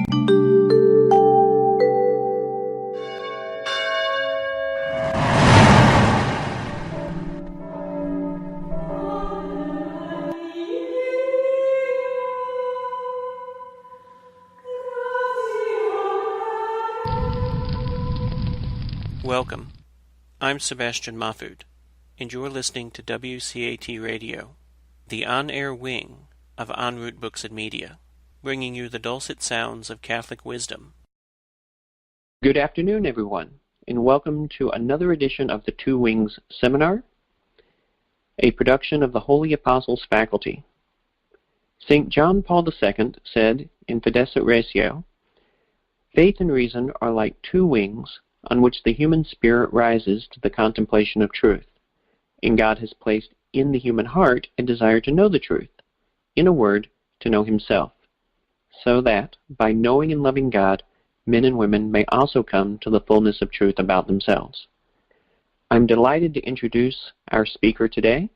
Welcome. I'm Sebastian Mahfood, and you're listening to WCAT Radio, the on-air wing of En Route Books and Media, bringing you the dulcet sounds of Catholic wisdom. Good afternoon, everyone, and welcome to another edition of the Two Wings Seminar, a production of the Holy Apostles faculty. St. John Paul II said in Fides et Ratio, "Faith and reason are like two wings on which the human spirit rises to the contemplation of truth, and God has placed in the human heart a desire to know the truth, in a word, to know himself, so that, by knowing and loving God, men and women may also come to the fullness of truth about themselves." I'm delighted to introduce our speaker today,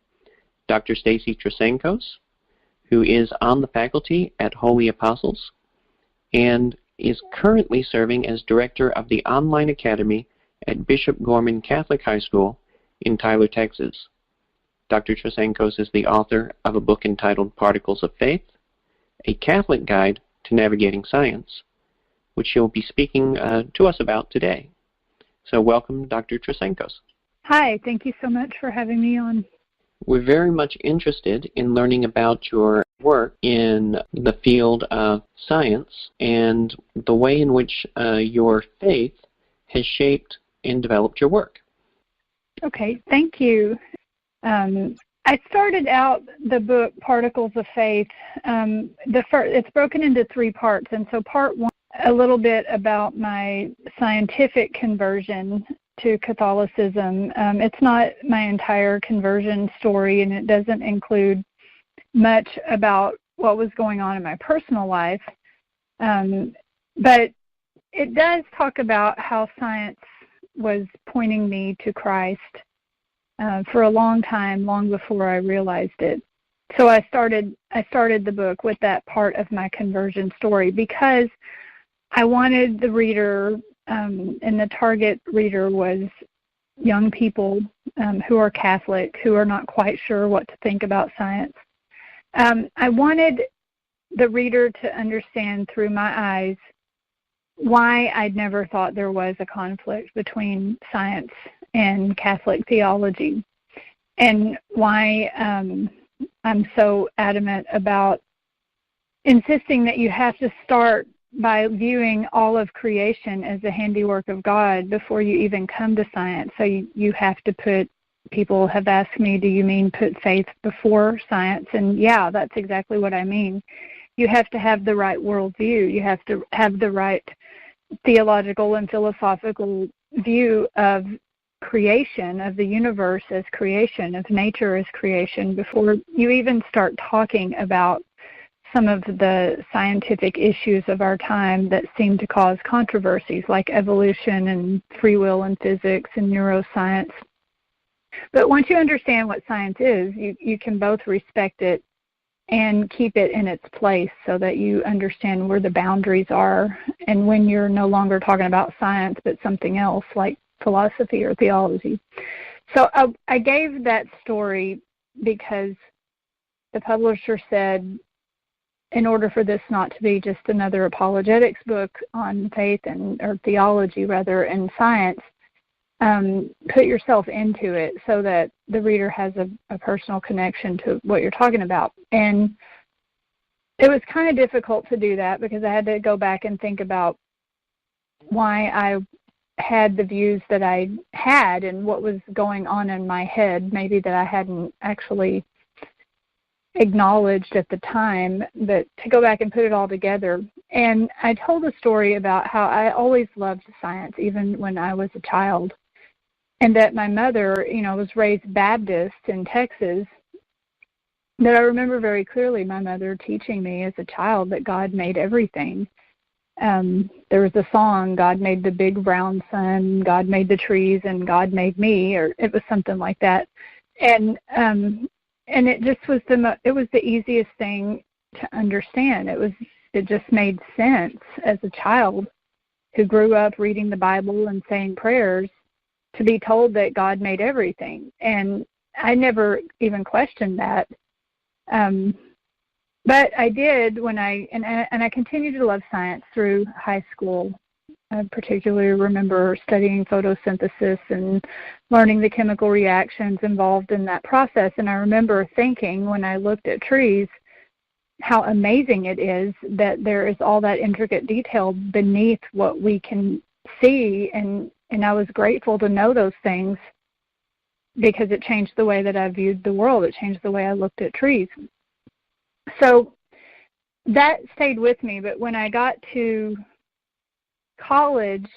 Dr. Stacy Trasancos, who is on the faculty at Holy Apostles, and is currently serving as director of the Online Academy at Bishop Gorman Catholic High School in Tyler, Texas. Dr. Trasancos is the author of a book entitled Particles of Faith, a Catholic Guide to Navigating Science, which she'll be speaking to us about today. So welcome, Dr. Trasancos. Hi, thank you so much for having me on. We're very much interested in learning about your work in the field of science and the way in which your faith has shaped and developed your work. Okay, thank you. I started out the book Particles of Faith. It's broken into three parts, and so part one, a little bit about my scientific conversion to Catholicism. It's not my entire conversion story, and it doesn't include much about what was going on in my personal life, but it does talk about how science was pointing me to Christ for a long time, long before I realized it. So I started the book with that part of my conversion story because I wanted the reader, and the target reader was young people who are Catholic, who are not quite sure what to think about science. I wanted the reader to understand through my eyes why I'd never thought there was a conflict between science and Catholic theology, and why I'm so adamant about insisting that you have to start by viewing all of creation as the handiwork of God before you even come to science. So you have to put, people have asked me, do you mean put faith before science? And yeah, that's exactly what I mean. You have to have the right worldview. You have to have the right theological and philosophical view of creation, of the universe as creation, of nature as creation, before you even start talking about some of the scientific issues of our time that seem to cause controversies, like evolution and free will and physics and neuroscience. But once you understand what science is, you can both respect it and keep it in its place so that you understand where the boundaries are, and when you're no longer talking about science but something else like philosophy or theology. So I gave that story because the publisher said, in order for this not to be just another apologetics book on faith or theology rather, and science, put yourself into it so that the reader has a personal connection to what you're talking about. And it was kind of difficult to do that because I had to go back and think about why I had the views that I had and what was going on in my head, maybe that I hadn't actually acknowledged at the time, but to go back and put it all together. And I told a story about how I always loved science, even when I was a child, and that my mother, was raised Baptist in Texas. But I remember very clearly my mother teaching me as a child that God made everything. There was a song, God made the big round sun, God made the trees, and God made me, or it was something like that. And it just was the easiest thing to understand. It was it just made sense as a child who grew up reading the Bible and saying prayers to be told that God made everything. And I never even questioned that. But I did when I continued to love science through high school. I particularly remember studying photosynthesis and learning the chemical reactions involved in that process. And I remember thinking when I looked at trees how amazing it is that there is all that intricate detail beneath what we can see. And I was grateful to know those things because it changed the way that I viewed the world. It changed the way I looked at trees. So that stayed with me. But when I got to college,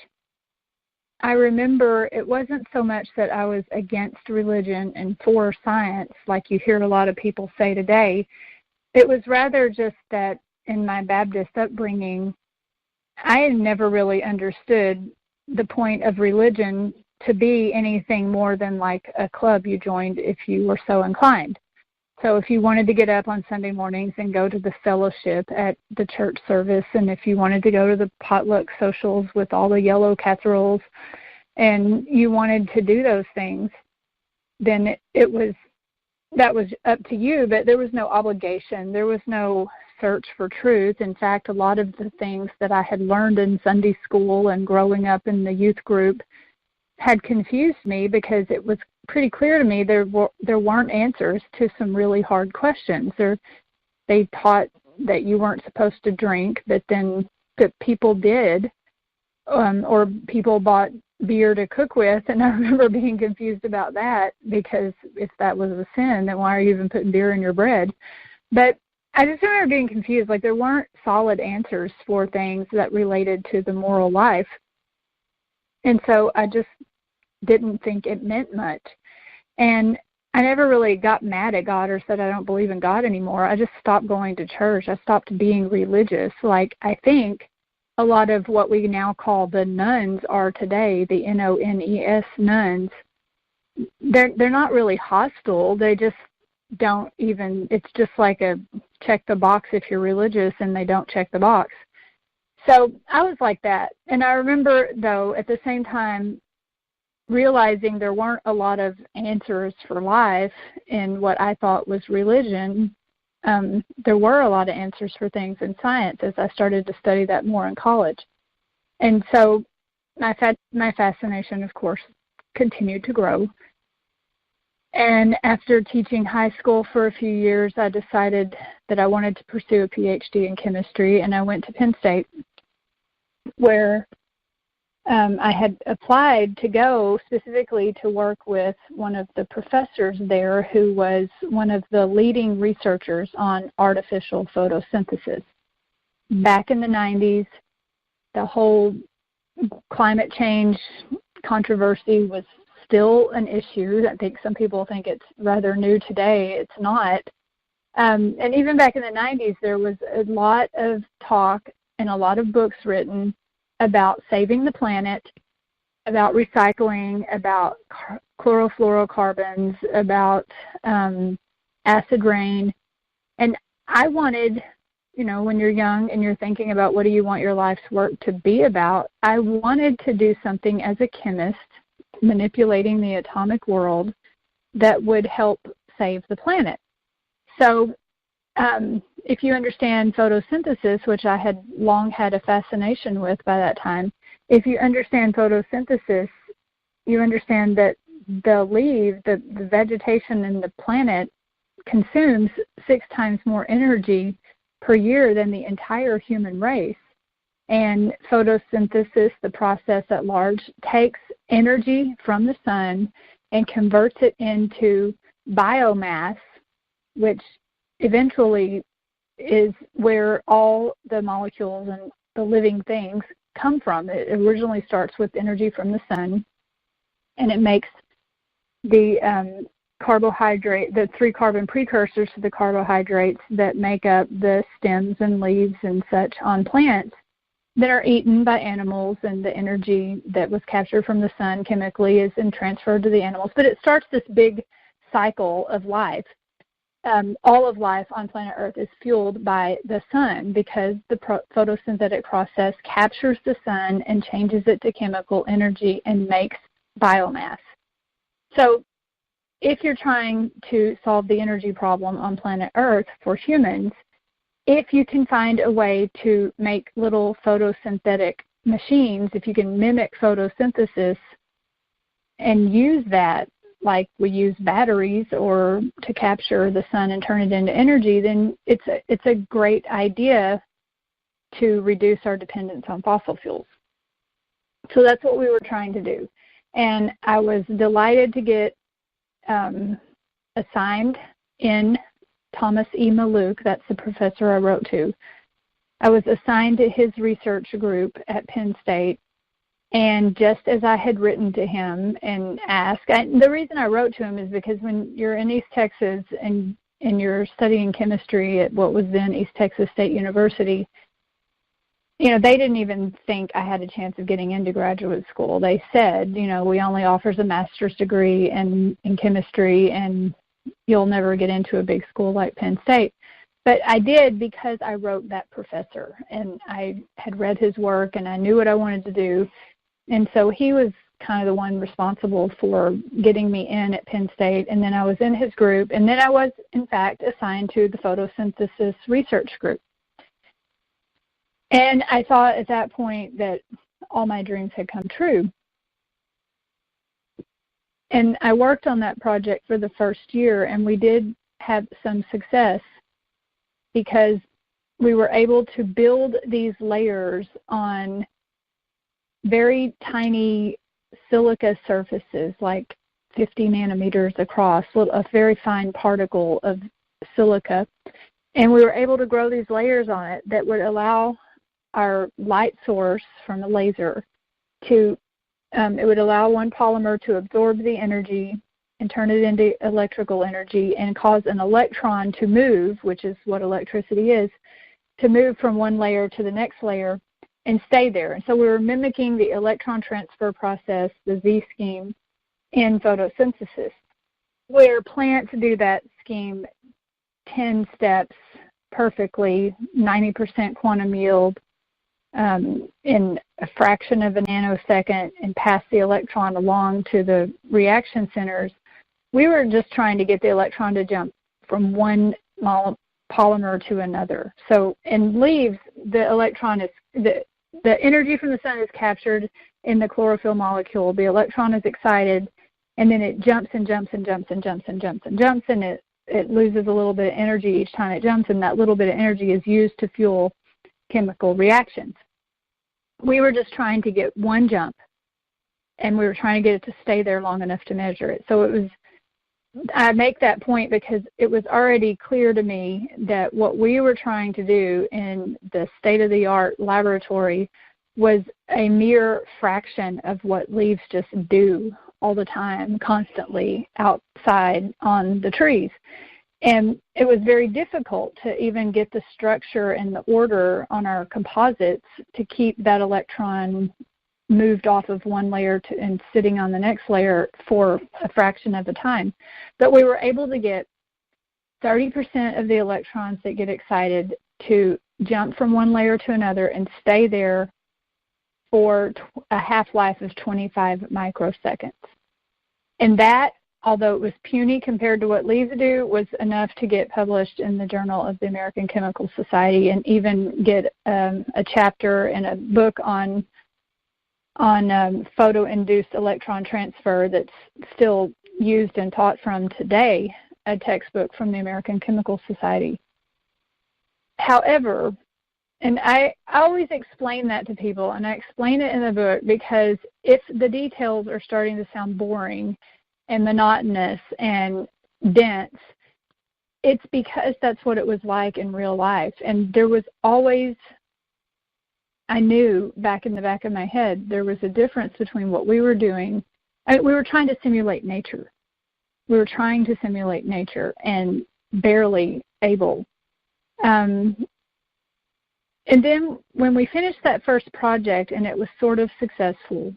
I remember it wasn't so much that I was against religion and for science, like you hear a lot of people say today. It was rather just that in my Baptist upbringing, I had never really understood the point of religion to be anything more than like a club you joined if you were so inclined. So if you wanted to get up on Sunday mornings and go to the fellowship at the church service, and if you wanted to go to the potluck socials with all the yellow casseroles, and you wanted to do those things, then that was up to you, but there was no obligation. There was no search for truth. In fact, a lot of the things that I had learned in Sunday school and growing up in the youth group had confused me because it was pretty clear to me there weren't answers to some really hard questions. They taught that you weren't supposed to drink, but then that people did, or people bought beer to cook with, and I remember being confused about that because if that was a sin, then why are you even putting beer in your bread? But I just remember being confused, like there weren't solid answers for things that related to the moral life. And so I just didn't think it meant much. And I never really got mad at God or said I don't believe in God anymore. I just stopped going to church. I stopped being religious. Like I think a lot of what we now call the nuns are today, the NONES nuns, they're not really hostile. They just don't even, it's just like a check the box if you're religious, and they don't check the box. So I was like that. And I remember, though, at the same time, realizing there weren't a lot of answers for life in what I thought was religion. There were a lot of answers for things in science as I started to study that more in college. And so my fascination, of course, continued to grow. And after teaching high school for a few years, I decided that I wanted to pursue a PhD in chemistry, and I went to Penn State, where I had applied to go specifically to work with one of the professors there who was one of the leading researchers on artificial photosynthesis. Back in the 90s, the whole climate change controversy was still an issue. I think some people think it's rather new today. It's not. And even back in the 90s, there was a lot of talk and a lot of books written about saving the planet, about recycling, about chlorofluorocarbons, about acid rain. And I wanted, when you're young and you're thinking about what do you want your life's work to be about, I wanted to do something as a chemist, manipulating the atomic world, that would help save the planet. So if you understand photosynthesis, which I had long had a fascination with by that time, if you understand photosynthesis, you understand that the vegetation in the planet consumes 6 times more energy per year than the entire human race. And photosynthesis, the process at large, takes energy from the sun and converts it into biomass, which eventually is where all the molecules and the living things come from. It originally starts with energy from the sun, and it makes the carbohydrate, the 3 carbon precursors to the carbohydrates that make up the stems and leaves and such on plants that are eaten by animals, and the energy that was captured from the sun chemically is then transferred to the animals. But it starts this big cycle of life. all of life on planet Earth is fueled by the sun, because the photosynthetic process captures the sun and changes it to chemical energy and makes biomass. So if you're trying to solve the energy problem on planet Earth for humans, if you can find a way to make little photosynthetic machines, if you can mimic photosynthesis and use that, like we use batteries or to capture the sun and turn it into energy, then it's a great idea to reduce our dependence on fossil fuels. So that's what we were trying to do. And I was delighted to get assigned in Thomas E. Maluk, that's the professor I wrote to. I was assigned to his research group at Penn State. And just as I had written to him and asked, the reason I wrote to him is because when you're in East Texas and you're studying chemistry at what was then East Texas State University, they didn't even think I had a chance of getting into graduate school. They said, we only offers a master's degree in chemistry, and you'll never get into a big school like Penn State. But I did, because I wrote that professor, and I had read his work, and I knew what I wanted to do. And so he was kind of the one responsible for getting me in at Penn State, and then I was in his group, and then I was, in fact, assigned to the photosynthesis research group. And I thought at that point that all my dreams had come true. And I worked on that project for the first year, and we did have some success because we were able to build these layers on very tiny silica surfaces, like 50 nanometers across, a very fine particle of silica. And we were able to grow these layers on it that would allow our light source from a laser to, it would allow one polymer to absorb the energy and turn it into electrical energy and cause an electron to move, which is what electricity is, to move from one layer to the next layer and stay there. And so we were mimicking the electron transfer process, the Z scheme, in photosynthesis, where plants do that scheme 10 steps perfectly, 90% quantum yield, in a fraction of a nanosecond, and pass the electron along to the reaction centers. We were just trying to get the electron to jump from one polymer to another. So in leaves, the electron is, the energy from the sun is captured in the chlorophyll molecule. The electron is excited, and then it jumps and jumps and jumps and jumps and jumps and jumps, and it loses a little bit of energy each time it jumps, and that little bit of energy is used to fuel chemical reactions. We were just trying to get one jump, and we were trying to get it to stay there long enough to measure it. So it was, I make that point because it was already clear to me that what we were trying to do in the state-of-the-art laboratory was a mere fraction of what leaves just do all the time, constantly outside on the trees. And it was very difficult to even get the structure and the order on our composites to keep that electron moved off of one layer and sitting on the next layer for a fraction of the time. But we were able to get 30% of the electrons that get excited to jump from one layer to another and stay there for a half-life of 25 microseconds. And that, although it was puny compared to what leaves do, was enough to get published in the Journal of the American Chemical Society and even get a chapter in a book on photo-induced electron transfer that's still used and taught from today, a textbook from the American Chemical Society. However, and I always explain that to people, and I explain it in the book because if the details are starting to sound boring and monotonous and dense, it's because that's what it was like in real life. And there was always, I knew back in the back of my head, there was a difference between what we were doing. We were trying to simulate nature. We were trying to simulate nature and barely able. And then when we finished that first project and it was sort of successful,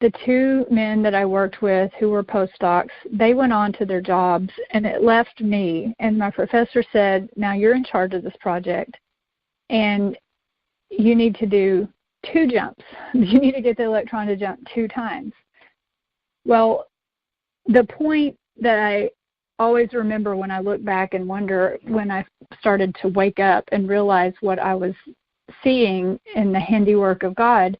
the two men that I worked with who were postdocs, they went on to their jobs, and it left me. And my professor said, now you're in charge of this project, and you need to do 2 jumps. You need to get the electron to jump 2 times. Well, the point that I always remember when I look back and wonder when I started to wake up and realize what I was seeing in the handiwork of God,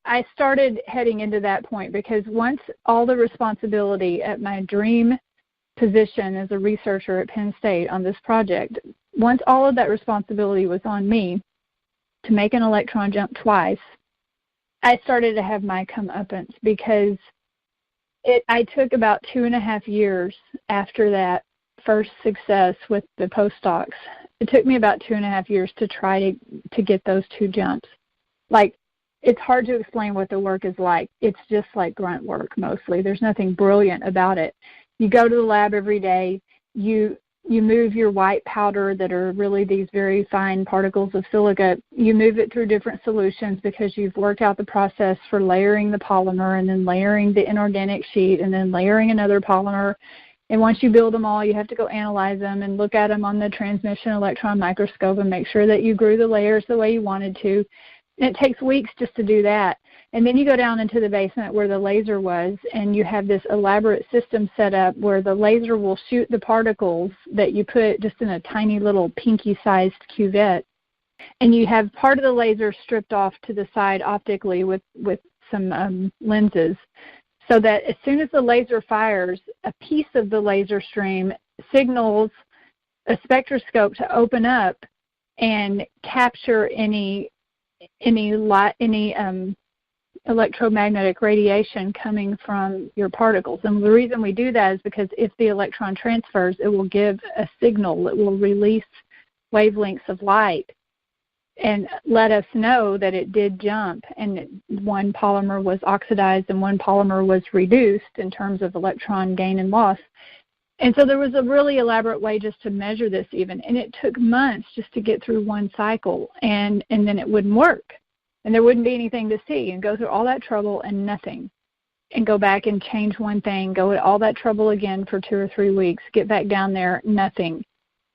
I started heading into that point, because once all the responsibility at my dream position as a researcher at Penn State on this project, once all of that responsibility was on me to make an electron jump twice, I started to have my comeuppance, because I took about 2.5 years after that first success with the postdocs. It took me about 2.5 years to try to get those 2 jumps. Like, it's hard to explain what the work is like. It's just like grunt work mostly. There's nothing brilliant about it. You go to the lab every day. You move your white powder that are really these very fine particles of silica. You move it through different solutions because you've worked out the process for layering the polymer and then layering the inorganic sheet and then layering another polymer. And once you build them all, you have to go analyze them and look at them on the transmission electron microscope and make sure that you grew the layers the way you wanted to. And it takes weeks just to do that. And then you go down into the basement where the laser was, and you have this elaborate system set up where the laser will shoot the particles that you put just in a tiny little pinky-sized cuvette. And you have part of the laser stripped off to the side optically with some lenses, so that as soon as the laser fires, a piece of the laser stream signals a spectroscope to open up and capture any electromagnetic radiation coming from your particles. And the reason we do that is because if the electron transfers, it will give a signal. It will release wavelengths of light and let us know that it did jump, and one polymer was oxidized and one polymer was reduced in terms of electron gain and loss. And so there was a really elaborate way just to measure this even, and it took months just to get through one cycle, and then it wouldn't work, and there wouldn't be anything to see, and go through all that trouble and nothing, and go back and change one thing, go at all that trouble again for 2 or 3 weeks, get back down there, nothing,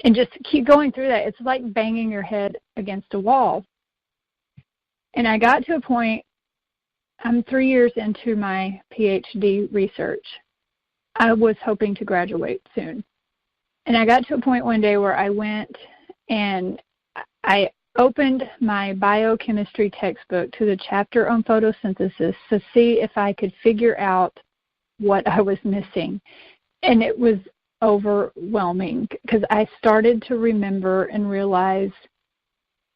and just keep going through that. It's like banging your head against a wall. And I got to a point, I'm 3 years into my PhD research. I was hoping to graduate soon. And I got to a point one day where I went and I opened my biochemistry textbook to the chapter on photosynthesis to see if I could figure out what I was missing. And it was overwhelming, because I started to remember and realize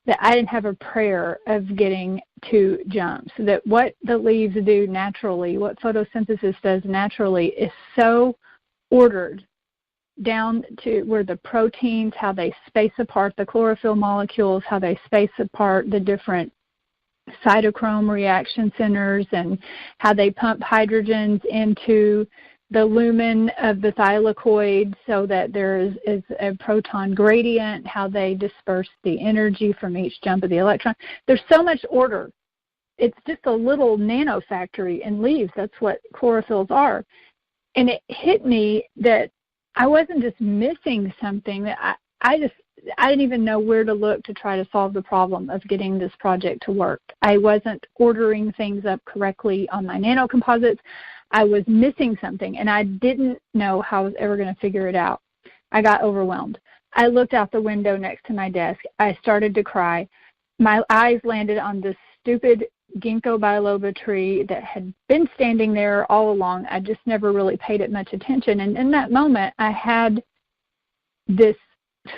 that I didn't have a prayer of getting 2 jumps, that what the leaves do naturally, what photosynthesis does naturally, is so ordered down to where the proteins, how they space apart the chlorophyll molecules, how they space apart the different cytochrome reaction centers, and how they pump hydrogens into the lumen of the thylakoid so that there is a proton gradient, how they disperse the energy from each jump of the electron. There's so much order. It's just a little nanofactory in leaves. That's what chlorophylls are. And it hit me that I wasn't just missing something, that I didn't even know where to look to try to solve the problem of getting this project to work. I wasn't ordering things up correctly on my nanocomposites. I was missing something, and I didn't know how I was ever going to figure it out. I got overwhelmed. I looked out the window next to my desk. I started to cry. My eyes landed on this stupid ginkgo biloba tree that had been standing there all along. I just never really paid it much attention. And in that moment, I had this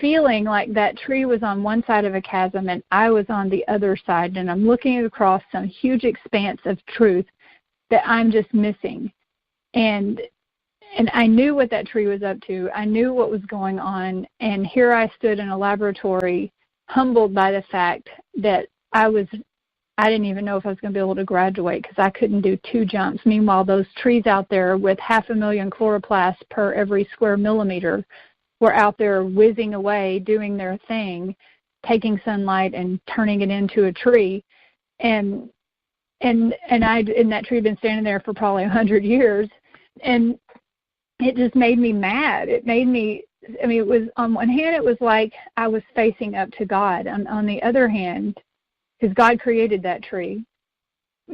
feeling like that tree was on one side of a chasm and I was on the other side, and I'm looking across some huge expanse of truth that I'm just missing. And I knew what that tree was up to. I knew what was going on. And here I stood in a laboratory, humbled by the fact that I didn't even know if I was going to be able to graduate, because I couldn't do 2 jumps. Meanwhile, those trees out there with 500,000 chloroplasts per every square millimeter were out there whizzing away, doing their thing, taking sunlight and turning it into a tree. And that tree had been standing there for probably 100 years, and it just made me mad. It made me, it was, on one hand, it was like I was facing up to God. And on the other hand, because God created that tree.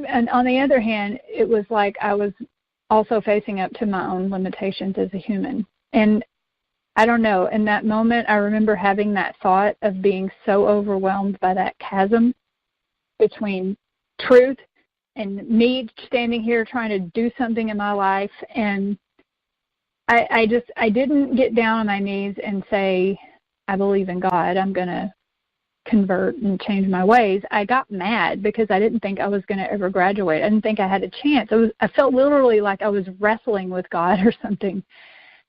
And on the other hand, it was like I was also facing up to my own limitations as a human. And I don't know, in that moment, I remember having that thought of being so overwhelmed by that chasm between truth and me standing here trying to do something in my life. And I didn't get down on my knees and say, I believe in God, I'm going to convert and change my ways. I got mad because I didn't think I was going to ever graduate. I didn't think I had a chance. I felt literally like I was wrestling with God or something.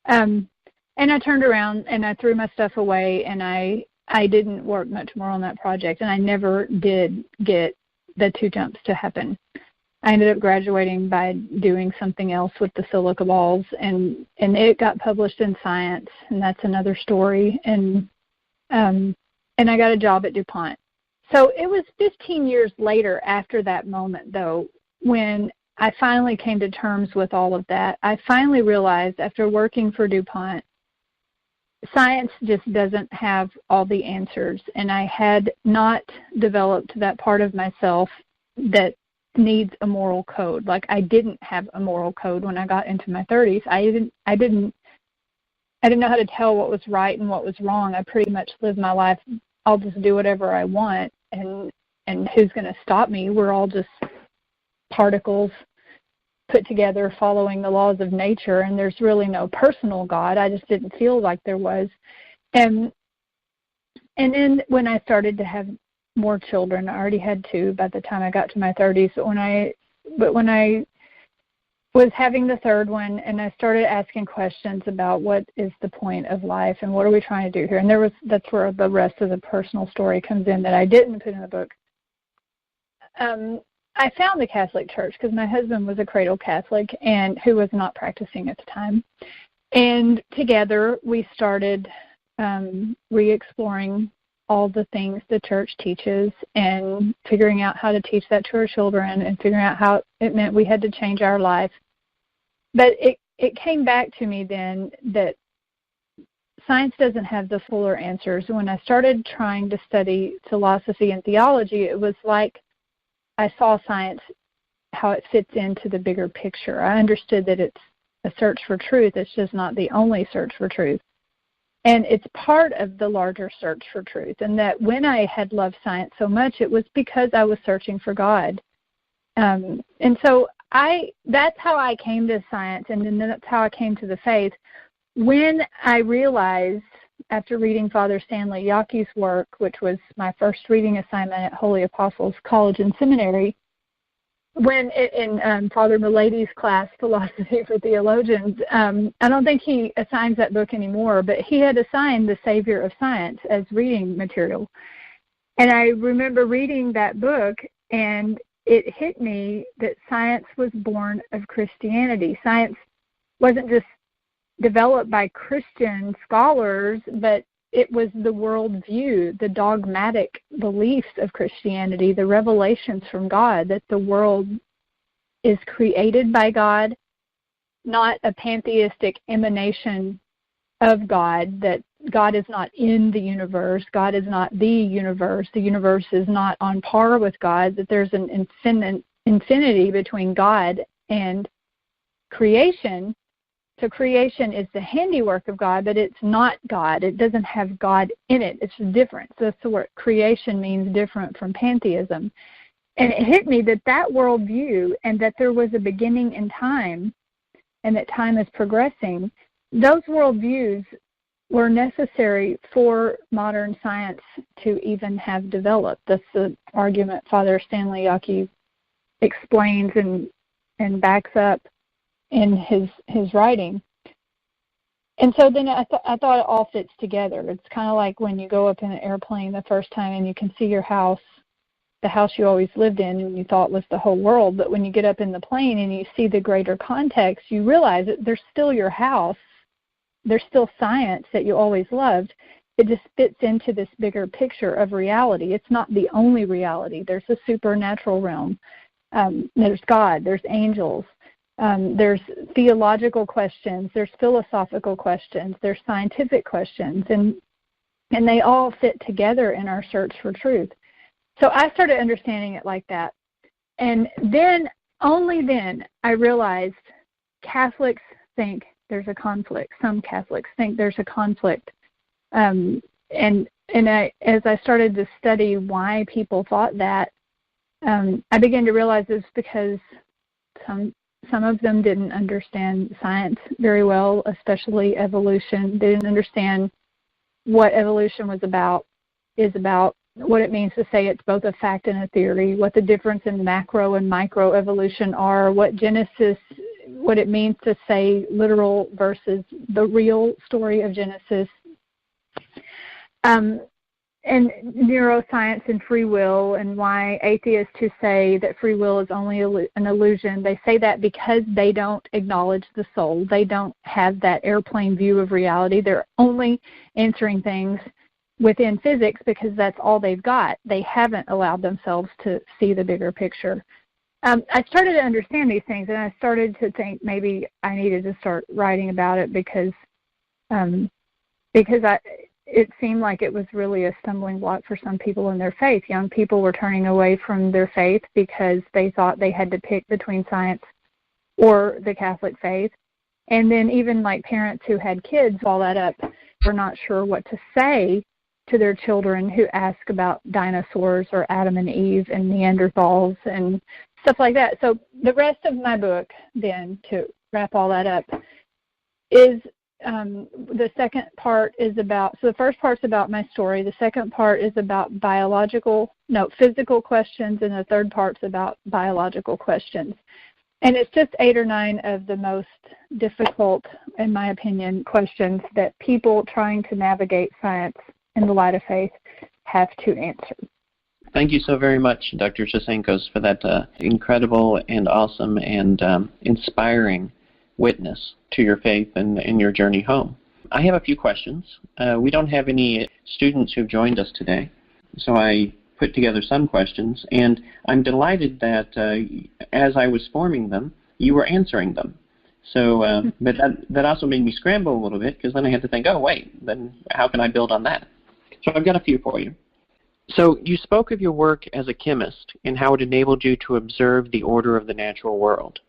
And I turned around and I threw my stuff away, and I didn't work much more on that project, and I never did get the 2 jumps to happen. I ended up graduating by doing something else with the silica balls, and it got published in Science, and that's another story. And I got a job at DuPont. So it was 15 years later after that moment, though, when I finally came to terms with all of that. I finally realized, after working for DuPont, science just doesn't have all the answers, and I had not developed that part of myself that needs a moral code. Like, I didn't have a moral code when I got into my 30s. I didn't know how to tell what was right and what was wrong. I pretty much lived my life, I'll just do whatever I want, and who's going to stop me? We're all just particles put together following the laws of nature, and there's really no personal God. I just didn't feel like there was. And then when I started to have more children, I already had 2 by the time I got to my 30s, but when I was having the 3rd one, and I started asking questions about what is the point of life and what are we trying to do here, and that's where the rest of the personal story comes in that I didn't put in the book. I found the Catholic Church because my husband was a cradle Catholic and who was not practicing at the time. And together we started re-exploring all the things the church teaches and figuring out how to teach that to our children and figuring out how it meant we had to change our life. But it came back to me then that science doesn't have the fuller answers. When I started trying to study philosophy and theology, it was like I saw science, how it fits into the bigger picture. I understood that it's a search for truth. It's just not the only search for truth. And it's part of the larger search for truth. And that when I had loved science so much, it was because I was searching for God. And so that's how I came to science, and then that's how I came to the faith. When I realized, after reading Father Stanley Yaki's work, which was my first reading assignment at Holy Apostles College and Seminary, when in Father Milady's class, Philosophy for Theologians, I don't think he assigns that book anymore, but he had assigned The Savior of Science as reading material. And I remember reading that book, and it hit me that science was born of Christianity. Science wasn't just developed by Christian scholars, but it was the worldview, the dogmatic beliefs of Christianity, the revelations from God, that the world is created by God, not a pantheistic emanation of God, that God is not in the universe, God is not the universe is not on par with God, that there's an infinity between God and creation. So creation is the handiwork of God, but it's not God. It doesn't have God in it. It's different. So that's what creation means, different from pantheism. And it hit me that worldview, and that there was a beginning in time, and that time is progressing, those worldviews were necessary for modern science to even have developed. That's the argument Father Stanley Yaki explains and backs up in his writing. And so then I thought it all fits together. It's kind of like when you go up in an airplane the first time and you can see your house, the house you always lived in and you thought was the whole world, but when you get up in the plane and you see the greater context, you realize that there's still your house, there's still science that you always loved. It just fits into this bigger picture of reality. It's not the only reality. There's a supernatural realm. There's God, there's angels, there's theological questions, there's philosophical questions, there's scientific questions, and they all fit together in our search for truth. So I started understanding it like that. And then, only then, I realized Catholics think there's a conflict. Some Catholics think there's a conflict. And as I started to study why people thought that, I began to realize it's because some of them didn't understand science very well, especially evolution. They didn't understand what evolution is about, what it means to say it's both a fact and a theory, what the difference in macro and micro evolution are, what it means to say literal versus the real story of Genesis, and neuroscience and free will, and why atheists who say that free will is only an illusion, they say that because they don't acknowledge the soul. They don't have that airplane view of reality. They're only answering things within physics because that's all they've got. They haven't allowed themselves to see the bigger picture. I started to understand these things, and I started to think maybe I needed to start writing about it because it seemed like it was really a stumbling block for some people in their faith. Young people were turning away from their faith because they thought they had to pick between science or the Catholic faith. And then even like parents who had kids, all that up, were not sure what to say to their children who ask about dinosaurs or Adam and Eve and Neanderthals and stuff like that. So the rest of my book, then, to wrap all that up, is the second part is about, so the first part's about my story, the second part is about physical questions, and the third part's about biological questions. And it's just 8 or 9 of the most difficult, in my opinion, questions that people trying to navigate science in the light of faith have to answer. Thank you so very much, Dr. Trasancos, for that incredible and awesome and inspiring witness to your faith and your journey home. I have a few questions. We don't have any students who've joined us today, so I put together some questions, and I'm delighted that as I was forming them, you were answering them. So, but that also made me scramble a little bit, because then I had to think, oh, wait, then how can I build on that? So I've got a few for you. So you spoke of your work as a chemist and how it enabled you to observe the order of the natural world.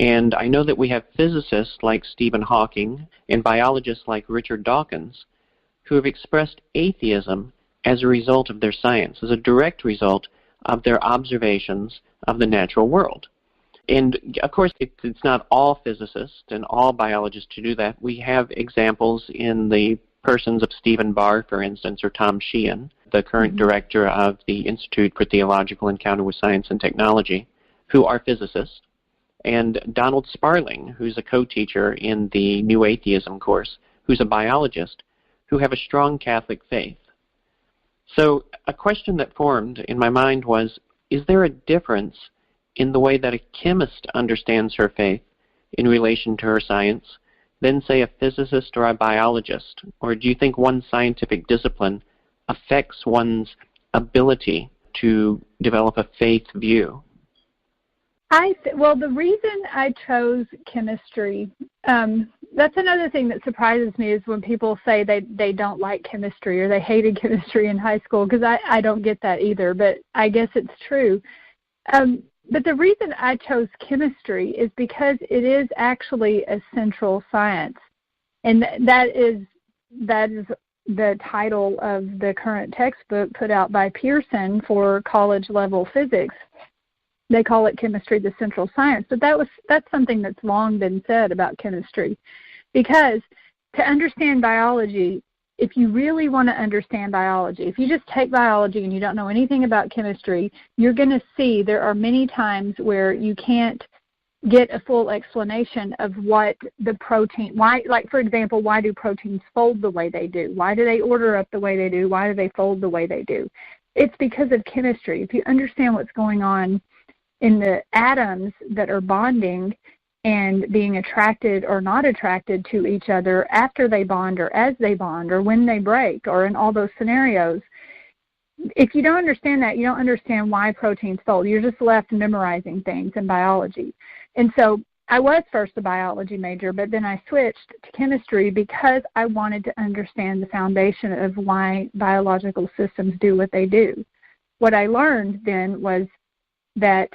And I know that we have physicists like Stephen Hawking and biologists like Richard Dawkins who have expressed atheism as a result of their science, as a direct result of their observations of the natural world. And, of course, it's not all physicists and all biologists to do that. We have examples in the persons of Stephen Barr, for instance, or Tom Sheehan, the current director of the Institute for Theological Encounter with Science and Technology, who are physicists, and Donald Sparling, who's a co-teacher in the New Atheism course, who's a biologist, who have a strong Catholic faith. So a question that formed in my mind was, is there a difference in the way that a chemist understands her faith in relation to her science than, say, a physicist or a biologist? Or do you think one scientific discipline affects one's ability to develop a faith view? Well, the reason I chose chemistry, that's another thing that surprises me is when people say they don't like chemistry or they hated chemistry in high school, because I don't get that either, but I guess it's true. But the reason I chose chemistry is because it is actually a central science, and that is the title of the current textbook put out by Pearson for college-level physics. They call it chemistry the central science, but that's something that's long been said about chemistry, because to understand biology, if you really want to understand biology, if you just take biology and you don't know anything about chemistry, you're going to see there are many times where you can't get a full explanation of what the protein, why, like for example, why do proteins fold the way they do? Why do they order up the way they do? Why do they fold the way they do? It's because of chemistry. If you understand what's going on in the atoms that are bonding and being attracted or not attracted to each other after they bond or as they bond or when they break or in all those scenarios, if you don't understand that, you don't understand why proteins fold. You're just left memorizing things in biology. And so I was first a biology major, but then I switched to chemistry because I wanted to understand the foundation of why biological systems do what they do. What I learned then was that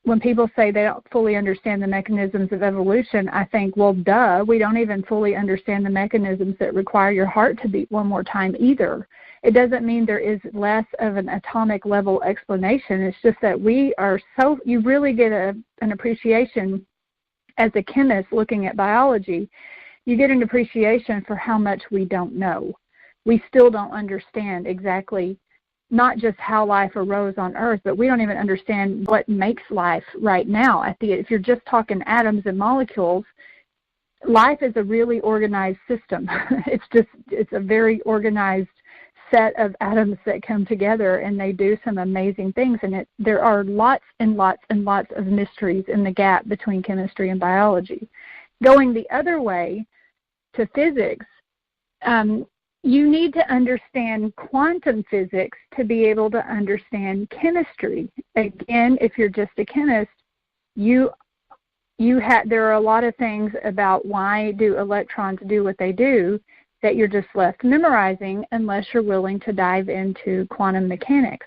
when people say they don't fully understand the mechanisms of evolution, I think, well, duh, we don't even fully understand the mechanisms that require your heart to beat one more time either. It doesn't mean there is less of an atomic level explanation. It's just that you really get an appreciation as a chemist looking at biology. You get an appreciation for how much we don't know. We still don't understand exactly not just how life arose on Earth, but we don't even understand what makes life right now. If you're just talking atoms and molecules, life is a really organized system. It's a very organized set of atoms that come together, and they do some amazing things. And there are lots and lots and lots of mysteries in the gap between chemistry and biology. Going the other way to physics, you need to understand quantum physics to be able to understand chemistry. Again, if you're just a chemist, there are a lot of things about why do electrons do what they do that you're just left memorizing unless you're willing to dive into quantum mechanics.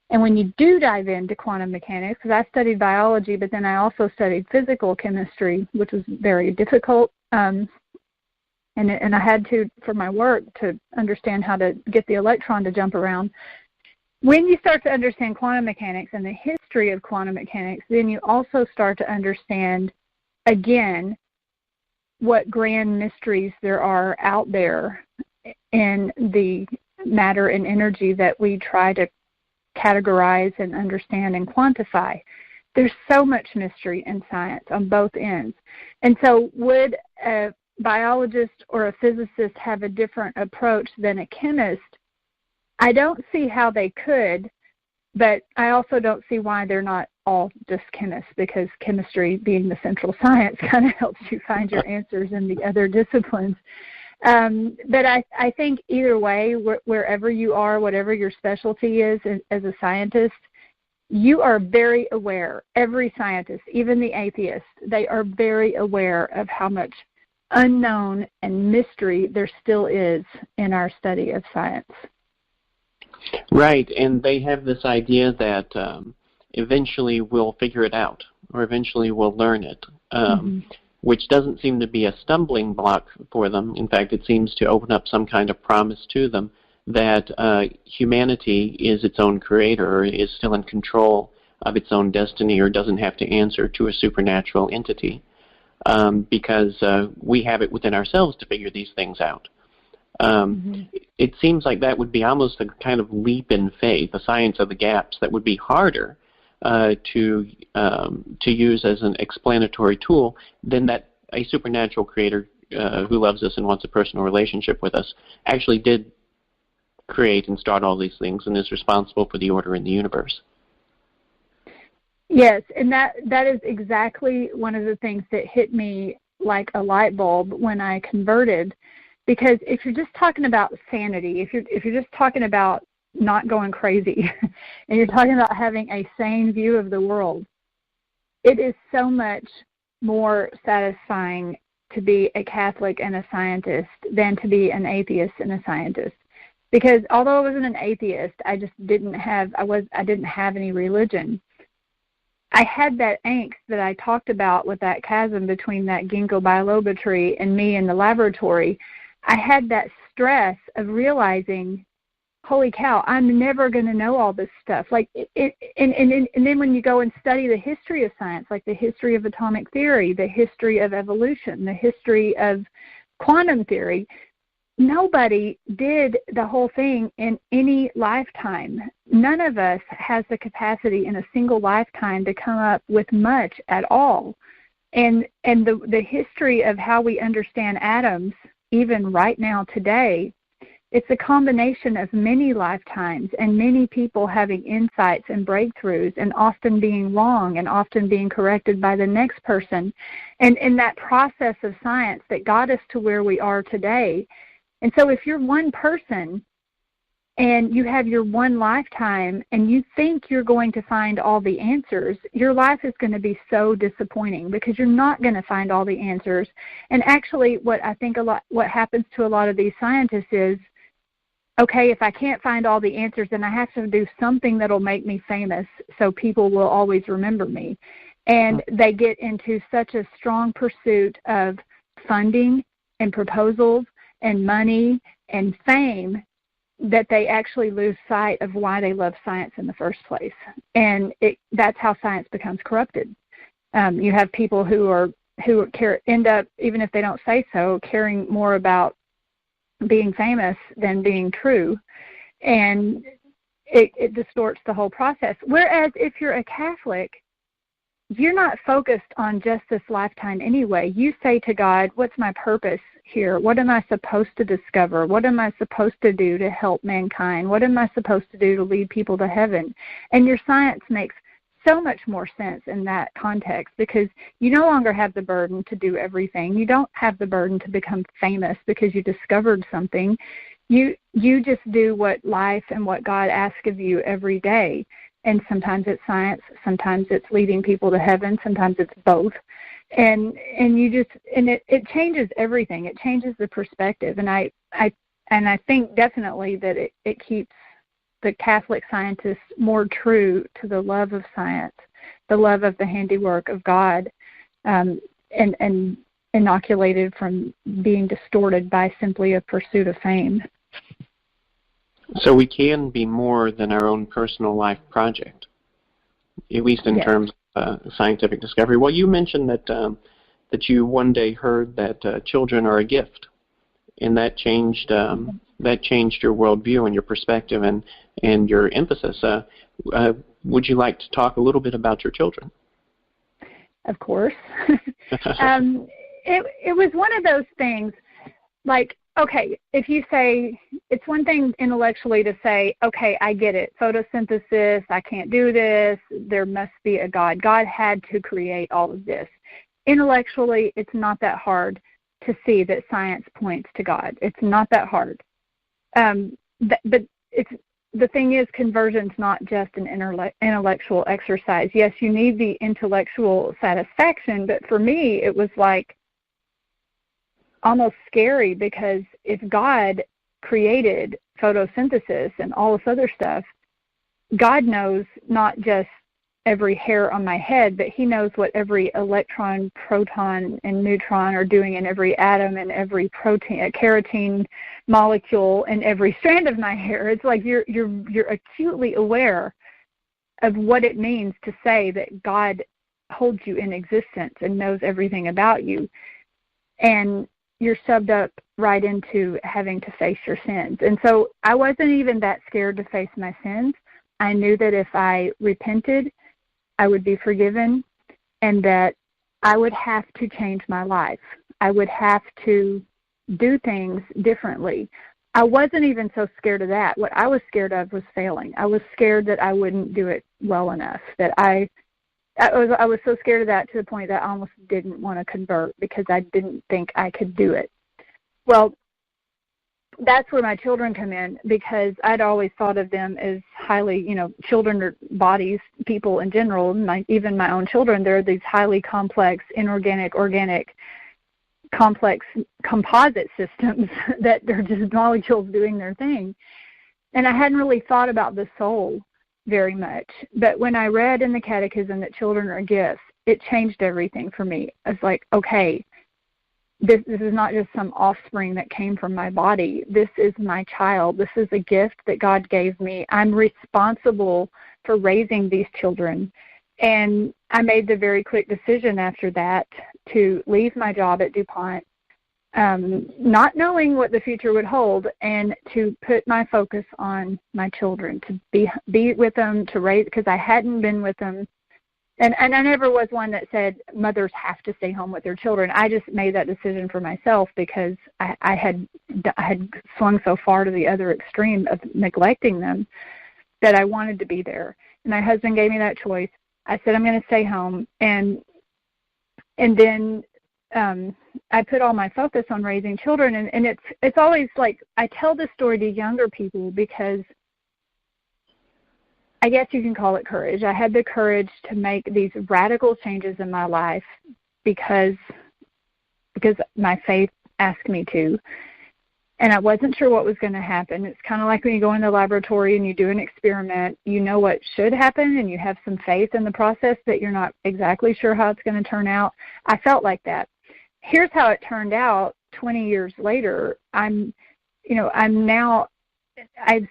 And when you do dive into quantum mechanics, because I studied biology, but then I also studied physical chemistry, which was very difficult, and I had to, for my work, to understand how to get the electron to jump around. When you start to understand quantum mechanics and the history of quantum mechanics, then you also start to understand, again, what grand mysteries there are out there in the matter and energy that we try to categorize and understand and quantify. There's so much mystery in science on both ends. And so would a biologist or a physicist have a different approach than a chemist? I don't see how they could, but I also don't see why they're not all just chemists, because chemistry, being the central science, kind of helps you find your answers in the other disciplines. But I think either way, wherever you are, whatever your specialty is as a scientist, you are very aware, every scientist, even the atheist, they are very aware of how much unknown and mystery there still is in our study of science. Right, and they have this idea that eventually we'll figure it out, or eventually we'll learn it, which doesn't seem to be a stumbling block for them. In fact, it seems to open up some kind of promise to them that humanity is its own creator, or is still in control of its own destiny, or doesn't have to answer to a supernatural entity. Because we have it within ourselves to figure these things out. It seems like that would be almost a kind of leap in faith, a science of the gaps that would be harder to use as an explanatory tool than that a supernatural creator who loves us and wants a personal relationship with us actually did create and start all these things and is responsible for the order in the universe. Yes, and that is exactly one of the things that hit me like a light bulb when I converted. Because if you're just talking about sanity, if you're just talking about not going crazy, and you're talking about having a sane view of the world, it is so much more satisfying to be a Catholic and a scientist than to be an atheist and a scientist. Because although I wasn't an atheist, I didn't have any religion. I had that angst that I talked about with that chasm between that ginkgo biloba tree and me in the laboratory. I had that stress of realizing, holy cow, I'm never going to know all this stuff. And then when you go and study the history of science, like the history of atomic theory, the history of evolution, the history of quantum theory, nobody did the whole thing in any lifetime. None of us has the capacity in a single lifetime to come up with much at all. And the history of how we understand atoms, even right now today, it's a combination of many lifetimes and many people having insights and breakthroughs and often being wrong and often being corrected by the next person. And in that process of science that got us to where we are today. And so if you're one person, and you have your one lifetime and you think you're going to find all the answers, your life is going to be so disappointing because you're not going to find all the answers. And actually what happens to a lot of these scientists is, okay, if I can't find all the answers, then I have to do something that'll make me famous so people will always remember me. And they get into such a strong pursuit of funding and proposals and money and fame that they actually lose sight of why they love science in the first place. And that's how science becomes corrupted. You have people who end up, even if they don't say so, caring more about being famous than being true. And it distorts the whole process. Whereas if you're a Catholic, you're not focused on just this lifetime anyway. You say to God, what's my purpose here? What am I supposed to discover? What am I supposed to do to help mankind? What am I supposed to do to lead people to heaven? And your science makes so much more sense in that context because you no longer have the burden to do everything. You don't have the burden to become famous because you discovered something. You just do what life and what God asks of you every day. And sometimes it's science, sometimes it's leading people to heaven, sometimes it's both. And it changes everything. It changes the perspective. And I think definitely that it keeps the Catholic scientists more true to the love of science, the love of the handiwork of God, and inoculated from being distorted by simply a pursuit of fame. So we can be more than our own personal life project, at least in terms of scientific discovery. Well, you mentioned that you one day heard that children are a gift, and that changed your worldview and your perspective and your emphasis. Would you like to talk a little bit about your children? Of course. It was one of those things like, okay, if you say, it's one thing intellectually to say, okay, I get it, photosynthesis, I can't do this, there must be a God. God had to create all of this. Intellectually, it's not that hard to see that science points to God. It's not that hard. But the thing is, conversion's not just an intellectual exercise. Yes, you need the intellectual satisfaction, but for me, it was like, almost scary because if God created photosynthesis and all this other stuff, God knows not just every hair on my head, but he knows what every electron, proton, and neutron are doing in every atom and every protein, a keratin molecule in every strand of my hair. It's like you're acutely aware of what it means to say that God holds you in existence and knows everything about you. And you're subbed up right into having to face your sins. And so I wasn't even that scared to face my sins. I knew that if I repented, I would be forgiven and that I would have to change my life. I would have to do things differently. I wasn't even so scared of that. What I was scared of was failing. I was scared that I wouldn't do it well enough, that I was so scared of that to the point that I almost didn't want to convert because I didn't think I could do it. Well, that's where my children come in because I'd always thought of them as highly, children are bodies, people in general, even my own children, they're these highly complex, inorganic, organic, complex composite systems that they're just molecules doing their thing. And I hadn't really thought about the soul very much. But when I read in the Catechism that children are gifts, it changed everything for me. It's like, okay, this is not just some offspring that came from my body. This is my child. This is a gift that God gave me. I'm responsible for raising these children. And I made the very quick decision after that to leave my job at DuPont, not knowing what the future would hold, and to put my focus on my children, to be with them, to raise, because I hadn't been with them. And I never was one that said mothers have to stay home with their children. I just made that decision for myself because I had swung so far to the other extreme of neglecting them that I wanted to be there. And my husband gave me that choice. I said, I'm going to stay home. And then I put all my focus on raising children, and it's always like I tell this story to younger people because I guess you can call it courage. I had the courage to make these radical changes in my life because my faith asked me to. And I wasn't sure what was going to happen. It's kind of like when you go in the laboratory and you do an experiment, you know what should happen and you have some faith in the process, but you're not exactly sure how it's going to turn out. I felt like that. Here's how it turned out 20 years later. I'm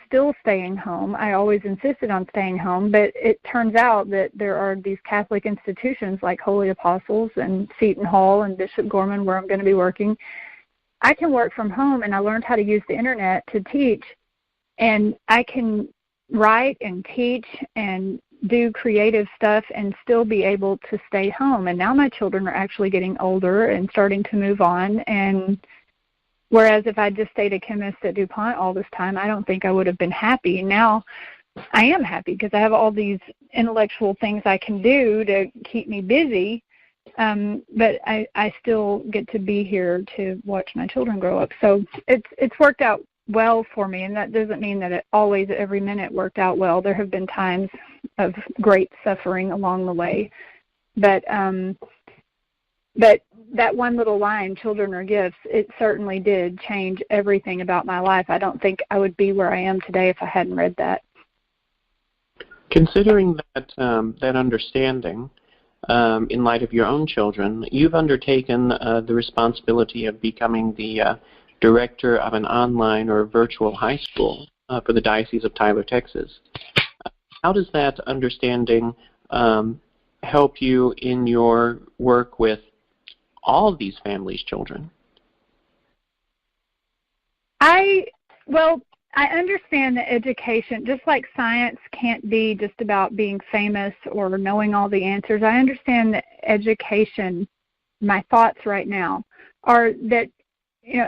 still staying home. I always insisted on staying home, but it turns out that there are these Catholic institutions like Holy Apostles and Seton Hall and Bishop Gorman where I'm going to be working. I can work from home, and I learned how to use the internet to teach, and I can write and teach and do creative stuff and still be able to stay home. And now my children are actually getting older and starting to move on, and whereas if I just stayed a chemist at DuPont all this time, I don't think I would have been happy. Now I am happy because I have all these intellectual things I can do to keep me busy. But I still get to be here to watch my children grow up. So it's worked out well for me, and that doesn't mean that it always, every minute, worked out well. There have been times of great suffering along the way. But that one little line, children are gifts, it certainly did change everything about my life. I don't think I would be where I am today if I hadn't read that. Considering that understanding, in light of your own children, you've undertaken the responsibility of becoming the director of an online or virtual high school for the Diocese of Tyler, Texas. How does that understanding help you in your work with all of these families' children? I understand that education, just like science can't be just about being famous or knowing all the answers, I understand that education, my thoughts right now, are that,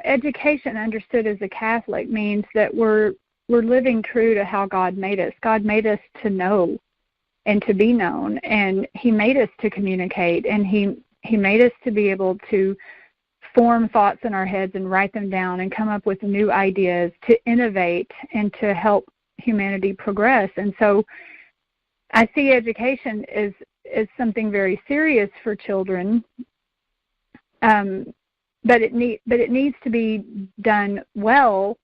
education understood as a Catholic means that we're living true to how God made us. God made us to know and to be known, and He made us to communicate, and He made us to be able to form thoughts in our heads and write them down and come up with new ideas to innovate and to help humanity progress. And so I see education as something very serious for children, but it needs to be done well.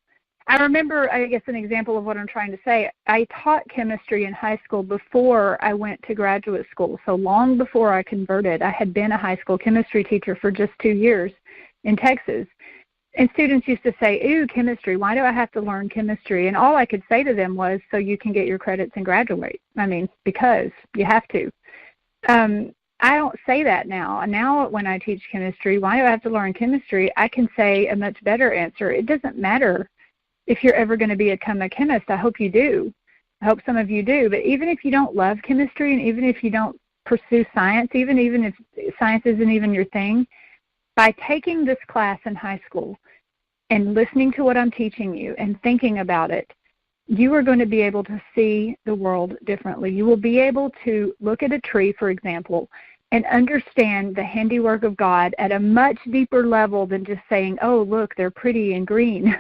I remember, I guess, an example of what I'm trying to say. I taught chemistry in high school before I went to graduate school. So long before I converted, I had been a high school chemistry teacher for just 2 years in Texas. And students used to say, "Ooh, chemistry, why do I have to learn chemistry?" And all I could say to them was, "So you can get your credits and graduate." I mean, because you have to. I don't say that now. Now when I teach chemistry, why do I have to learn chemistry? I can say a much better answer. It doesn't matter if you're ever going to become a chemist. I hope you do. I hope some of you do. But even if you don't love chemistry, and even if you don't pursue science, even if science isn't even your thing, by taking this class in high school and listening to what I'm teaching you and thinking about it, you are going to be able to see the world differently. You will be able to look at a tree, for example, and understand the handiwork of God at a much deeper level than just saying, "Oh, look, they're pretty and green."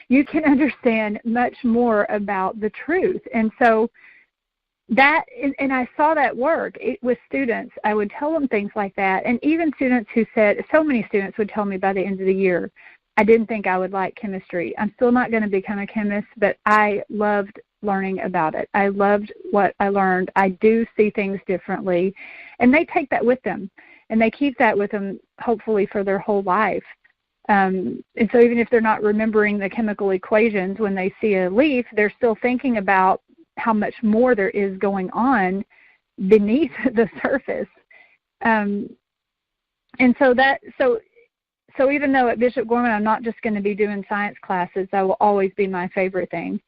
You can understand much more about the truth. And so that, and I saw that work with students. I would tell them things like that. And even students who said, so many students would tell me by the end of the year, "I didn't think I would like chemistry. I'm still not going to become a chemist, but I loved learning about it. I loved what I learned. I do see things differently." And they take that with them, and they keep that with them, hopefully, for their whole life. And so even if they're not remembering the chemical equations when they see a leaf, they're still thinking about how much more there is going on beneath the surface. And so even though at Bishop Gorman I'm not just going to be doing science classes, that will always be my favorite thing.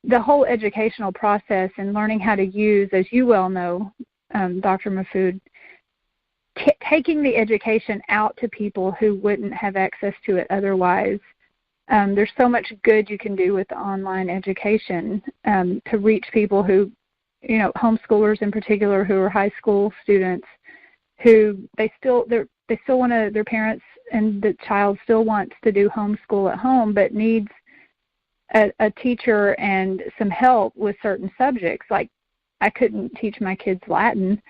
The whole educational process and learning how to use, as you well know, Dr. Mahfoud, taking the education out to people who wouldn't have access to it otherwise. There's so much good you can do with online education to reach people who, homeschoolers in particular, who are high school students, who they're still want to, their parents and the child still wants to do homeschool at home, but needs a teacher and some help with certain subjects. Like, I couldn't teach my kids Latin.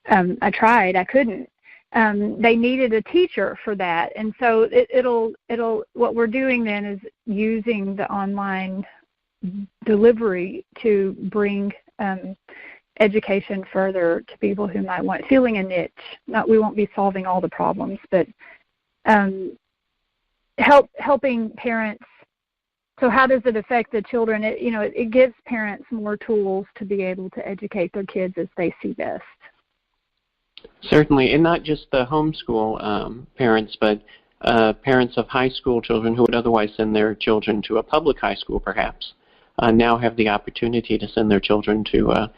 I tried, I couldn't. They needed a teacher for that, and so it'll. What we're doing then is using the online delivery to bring education further to people who might want, filling a niche. We won't be solving all the problems, but helping parents. So how does it affect the children? It gives parents more tools to be able to educate their kids as they see best. Certainly, and not just the homeschool parents, but parents of high school children who would otherwise send their children to a public high school, perhaps, now have the opportunity to send their children to a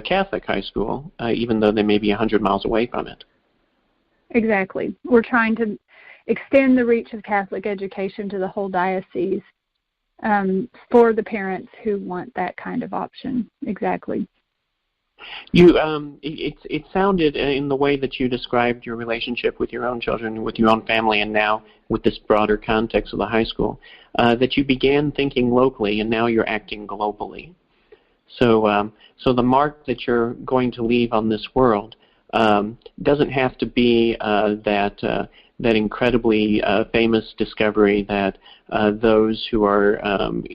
Catholic high school, even though they may be 100 miles away from it. Exactly. We're trying to extend the reach of Catholic education to the whole diocese for the parents who want that kind of option. Exactly. It sounded in the way that you described your relationship with your own children, with your own family, and now with this broader context of the high school, that you began thinking locally and now you're acting globally. So the mark that you're going to leave on this world doesn't have to be that incredibly famous discovery that those who are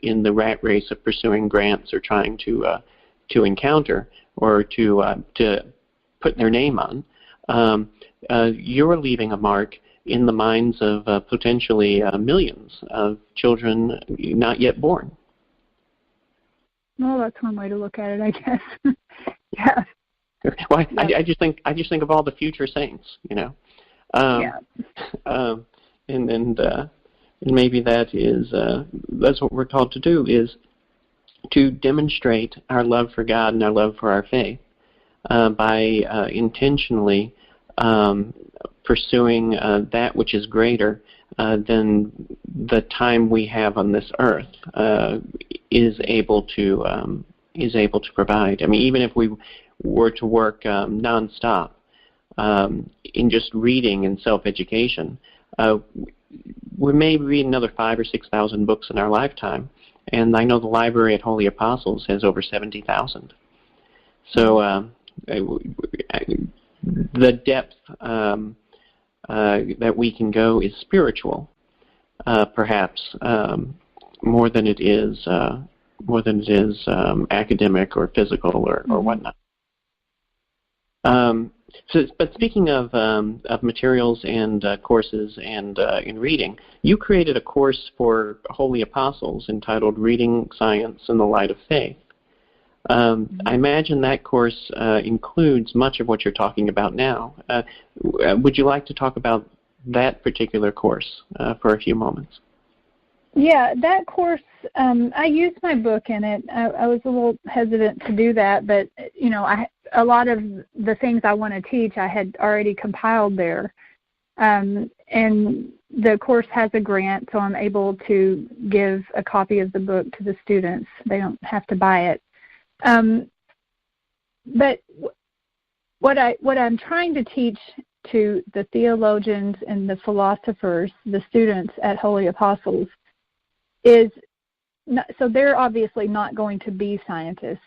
in the rat race of pursuing grants are trying to encounter or to put their name on. You're leaving a mark in the minds of potentially millions of children not yet born. Well, that's one way to look at it, I guess. Yeah. Well, I just think of all the future saints, and maybe that's what we're called to do, is to demonstrate our love for God and our love for our faith by intentionally pursuing that which is greater than the time we have on this earth is able to provide. I mean, even if we were to work nonstop in just reading and self-education, we may read another 5,000 or 6,000 books in our lifetime, and I know the library at Holy Apostles has over 70,000. So the depth that we can go is spiritual, perhaps more than it is academic or physical or whatnot. But speaking of materials and courses and in reading, you created a course for Holy Apostles entitled Reading Science in the Light of Faith. I imagine that course includes much of what you're talking about now. Would you like to talk about that particular course for a few moments? Yeah, that course, I used my book in it. I was a little hesitant to do that, but, a lot of the things I want to teach I had already compiled there. And the course has a grant, so I'm able to give a copy of the book to the students. They don't have to buy it. But what I'm trying to teach to the theologians and the philosophers, the students at Holy Apostles, is so they're obviously not going to be scientists.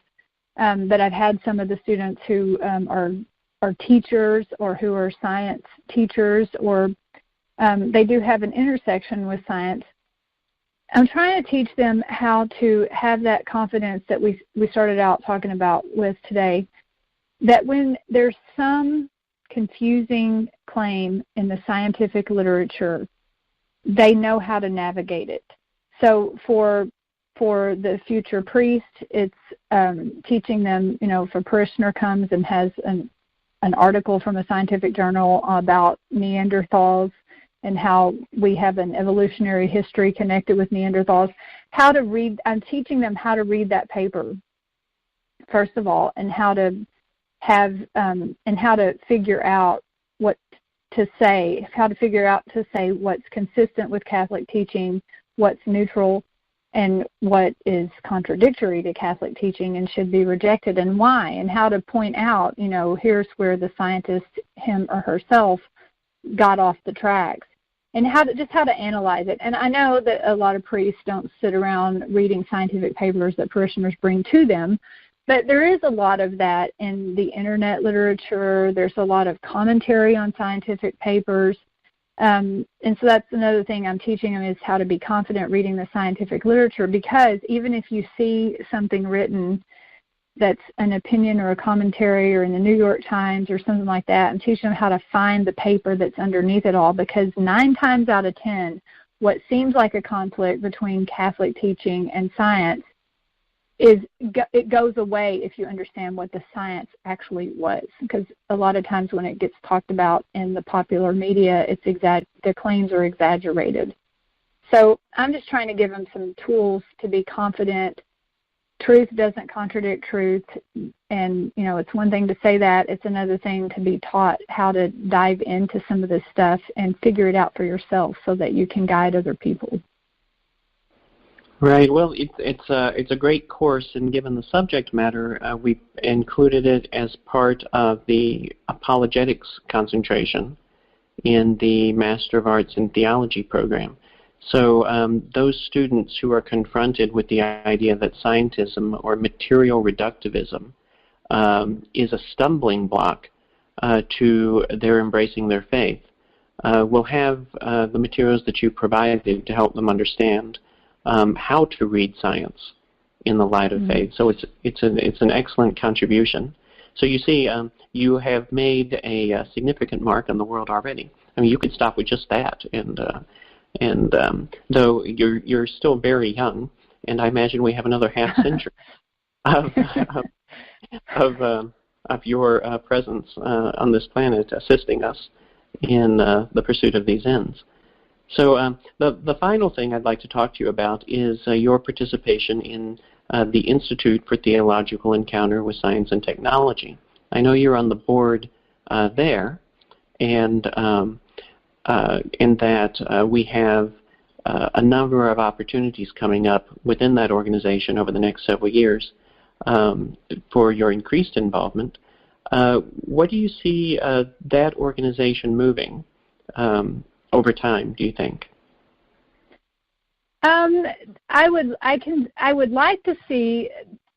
But I've had some of the students who are teachers or who are science teachers, or they do have an intersection with science. I'm trying to teach them how to have that confidence that we started out talking about with today, that when there's some confusing claim in the scientific literature, they know how to navigate it. So for the future priest, it's teaching them, if a parishioner comes and has an article from a scientific journal about Neanderthals and how we have an evolutionary history connected with Neanderthals, how to read. I'm teaching them how to read that paper, first of all, and how to have and how to figure out what to say, what's consistent with Catholic teaching, what's neutral, and what is contradictory to Catholic teaching and should be rejected, and why, and how to point out, here's where the scientist, him or herself, got off the tracks, and how to analyze it. And I know that a lot of priests don't sit around reading scientific papers that parishioners bring to them, but there is a lot of that in the internet literature. There's a lot of commentary on scientific papers. And so that's another thing I'm teaching them, is how to be confident reading the scientific literature, because even if you see something written that's an opinion or a commentary or in the New York Times or something like that, I'm teaching them how to find the paper that's underneath it all, because 9 times out of 10, what seems like a conflict between Catholic teaching and science it goes away if you understand what the science actually was. Because a lot of times when it gets talked about in the popular media, the claims are exaggerated. So I'm just trying to give them some tools to be confident. Truth doesn't contradict truth, and it's one thing to say that, it's another thing to be taught how to dive into some of this stuff and figure it out for yourself so that you can guide other people. Right. Well, it's a great course, and given the subject matter, we included it as part of the apologetics concentration in the Master of Arts in Theology program. So those students who are confronted with the idea that scientism or material reductivism is a stumbling block to their embracing their faith will have the materials that you provided to help them understand how to read science in the light of faith. So it's an excellent contribution. So you see, you have made a significant mark on the world already. I mean, you could stop with just that, and though you're still very young, and I imagine we have another half century of your presence on this planet, assisting us in the pursuit of these ends. So the final thing I'd like to talk to you about is your participation in the Institute for Theological Encounter with Science and Technology. I know you're on the board there, and that we have a number of opportunities coming up within that organization over the next several years for your increased involvement. What do you see that organization moving over time, do you think? I would like to see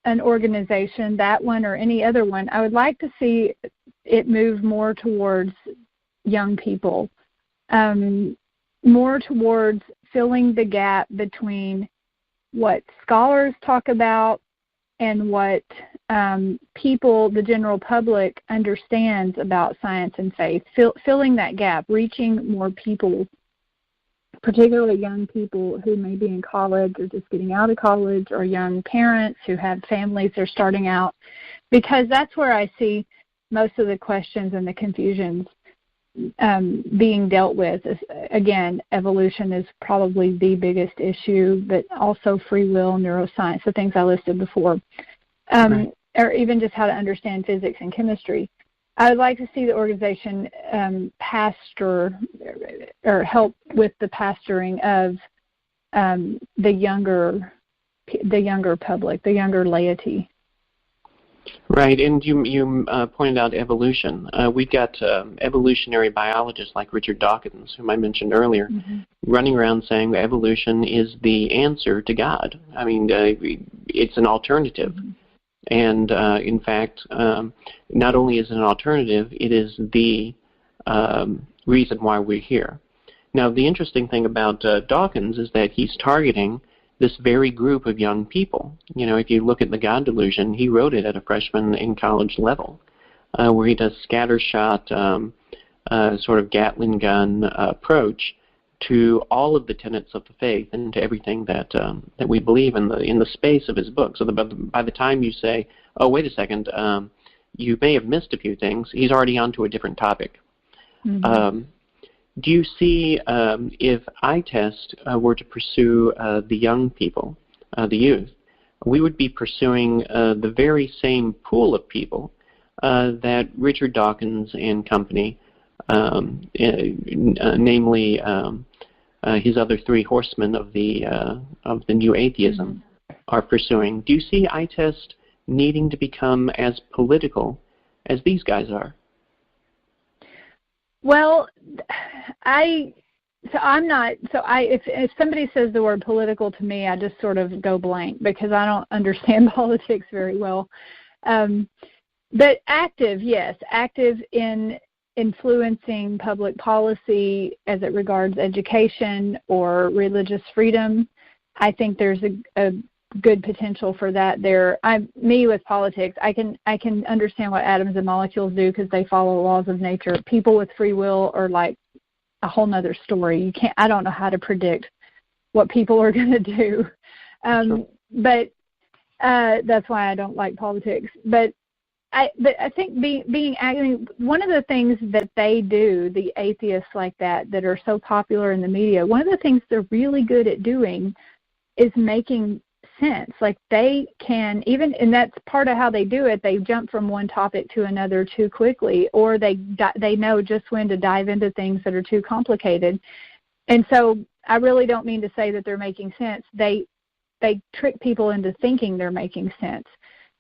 an organization, that one or any other one, I would like to see it move more towards young people, more towards filling the gap between what scholars talk about and what people, the general public, understands about science and faith, filling that gap, reaching more people, particularly young people who may be in college or just getting out of college, or young parents who have families they're starting out, because that's where I see most of the questions and the confusions being dealt with. Again, evolution is probably the biggest issue, but also free will, neuroscience, the things I listed before. Right. Or even just how to understand physics and chemistry. I would like to see the organization pastor or help with the pastoring of the younger public, the younger laity. Right, and you pointed out evolution. We've got evolutionary biologists like Richard Dawkins, whom I mentioned earlier, running around saying that evolution is the answer to God. I mean, it's an alternative. And in fact, not only is it an alternative, it is the reason why we're here. Now, the interesting thing about Dawkins is that he's targeting this very group of young people. You know, if you look at The God Delusion, he wrote it at a freshman in college level, where he does scattershot, sort of Gatling gun approach to all of the tenets of the faith and to everything that we believe in the space of his book. So by the time you say, oh, wait a second, you may have missed a few things, he's already on to a different topic. Do you see if iTest were to pursue the young people, the youth, we would be pursuing the very same pool of people that Richard Dawkins and company, namely his other three horsemen of the new atheism, are pursuing. Do you see iTest needing to become as political as these guys are? Well, if somebody says the word political to me, I just sort of go blank because I don't understand politics very well. But active, yes, active in influencing public policy as it regards education or religious freedom. I think there's a good potential for that there. Me with politics, I can understand what atoms and molecules do because they follow laws of nature. People with free will are like a whole nother story. I don't know how to predict what people are going to do. Sure. But that's why I don't like politics. But I think one of the things that they do, the atheists like that are so popular in the media, one of the things they're really good at doing is making sense. Like they can and that's part of how they do it. They jump from one topic to another too quickly, or they know just when to dive into things that are too complicated. And so I really don't mean to say that they're making sense. They trick people into thinking they're making sense.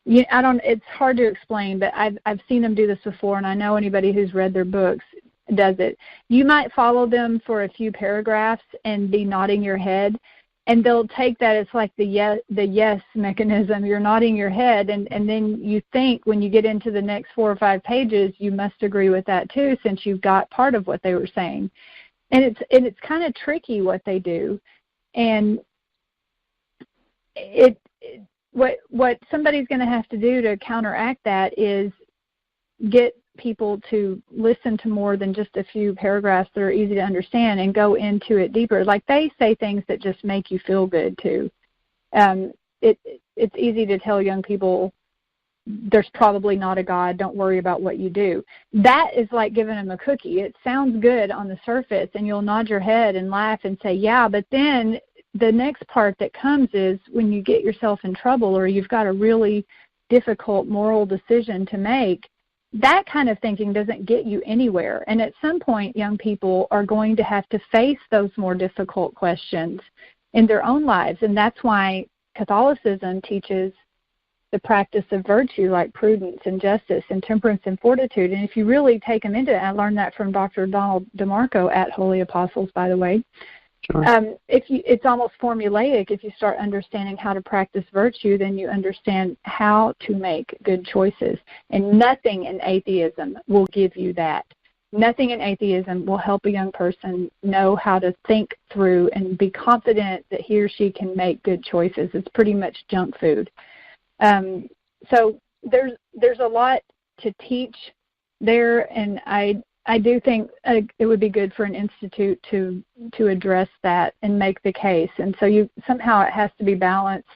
It's hard to explain, but I've seen them do this before, and I know anybody who's read their books does it. You might follow them for a few paragraphs and be nodding your head, and they'll take that as like the yes mechanism. You're nodding your head, and then you think when you get into the next 4 or 5 pages, you must agree with that too, since you've got part of what they were saying. And it's kind of tricky what they do, and what somebody's going to have to do to counteract that is get people to listen to more than just a few paragraphs that are easy to understand and go into it deeper. Like they say things that just make you feel good too. It's easy to tell young people there's probably not a God, don't worry about what you do. That is like giving them a cookie. It sounds good on the surface and you'll nod your head and laugh and say, yeah, but then the next part that comes is when you get yourself in trouble or you've got a really difficult moral decision to make. That kind of thinking doesn't get you anywhere. And at some point, young people are going to have to face those more difficult questions in their own lives. And that's why Catholicism teaches the practice of virtue like prudence and justice and temperance and fortitude. And if you really take them into it, I learned that from Dr. Donald DeMarco at Holy Apostles, by the way. Sure. It's almost formulaic. If you start understanding how to practice virtue, then you understand how to make good choices. And nothing in atheism will give you that. Nothing in atheism will help a young person know how to think through and be confident that he or she can make good choices. It's pretty much junk food. So there's a lot to teach there, and I do think it would be good for an institute to address that and make the case. And so somehow it has to be balanced.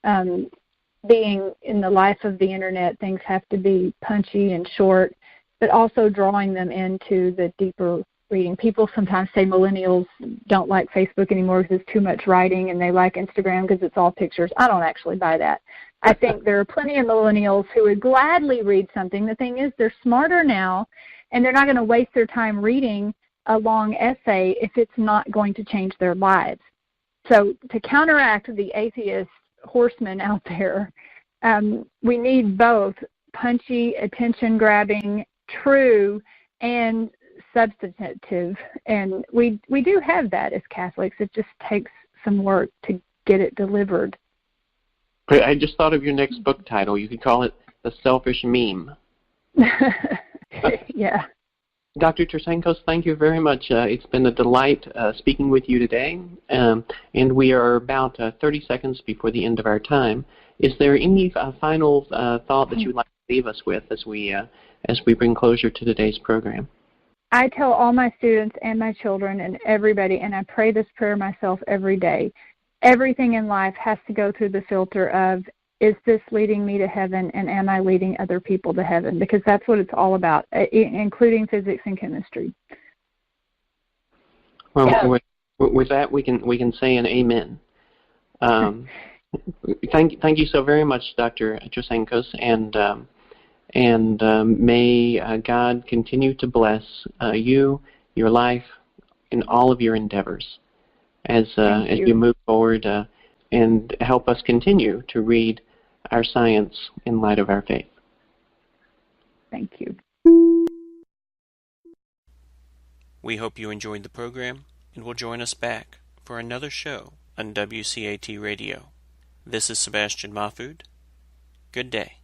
Being in the life of the internet, things have to be punchy and short, but also drawing them into the deeper reading. People sometimes say millennials don't like Facebook anymore because it's too much writing, and they like Instagram because it's all pictures. I don't actually buy that. I think there are plenty of millennials who would gladly read something. The thing is, they're smarter now, and they're not going to waste their time reading a long essay if it's not going to change their lives. So to counteract the atheist horsemen out there, we need both punchy, attention-grabbing, true, and substantive. And we do have that as Catholics. It just takes some work to get it delivered. I just thought of your next book title. You could call it The Selfish Meme. Yeah. Dr. Trasancos, thank you very much. It's been a delight speaking with you today, and we are about 30 seconds before the end of our time. Is there any final thought that you would like to leave us with as we bring closure to today's program? I tell all my students and my children and everybody, and I pray this prayer myself every day, everything in life has to go through the filter of, is this leading me to heaven, and am I leading other people to heaven? Because that's what it's all about, including physics and chemistry. Well, yeah. with that, we can say an amen. Thank you so very much, Dr. Trasancos, and may God continue to bless you, your life, and all of your endeavors as you move forward and help us continue to read our science in light of our faith. Thank you. We hope you enjoyed the program and will join us back for another show on WCAT Radio. This is Sebastian Mahfood. Good day.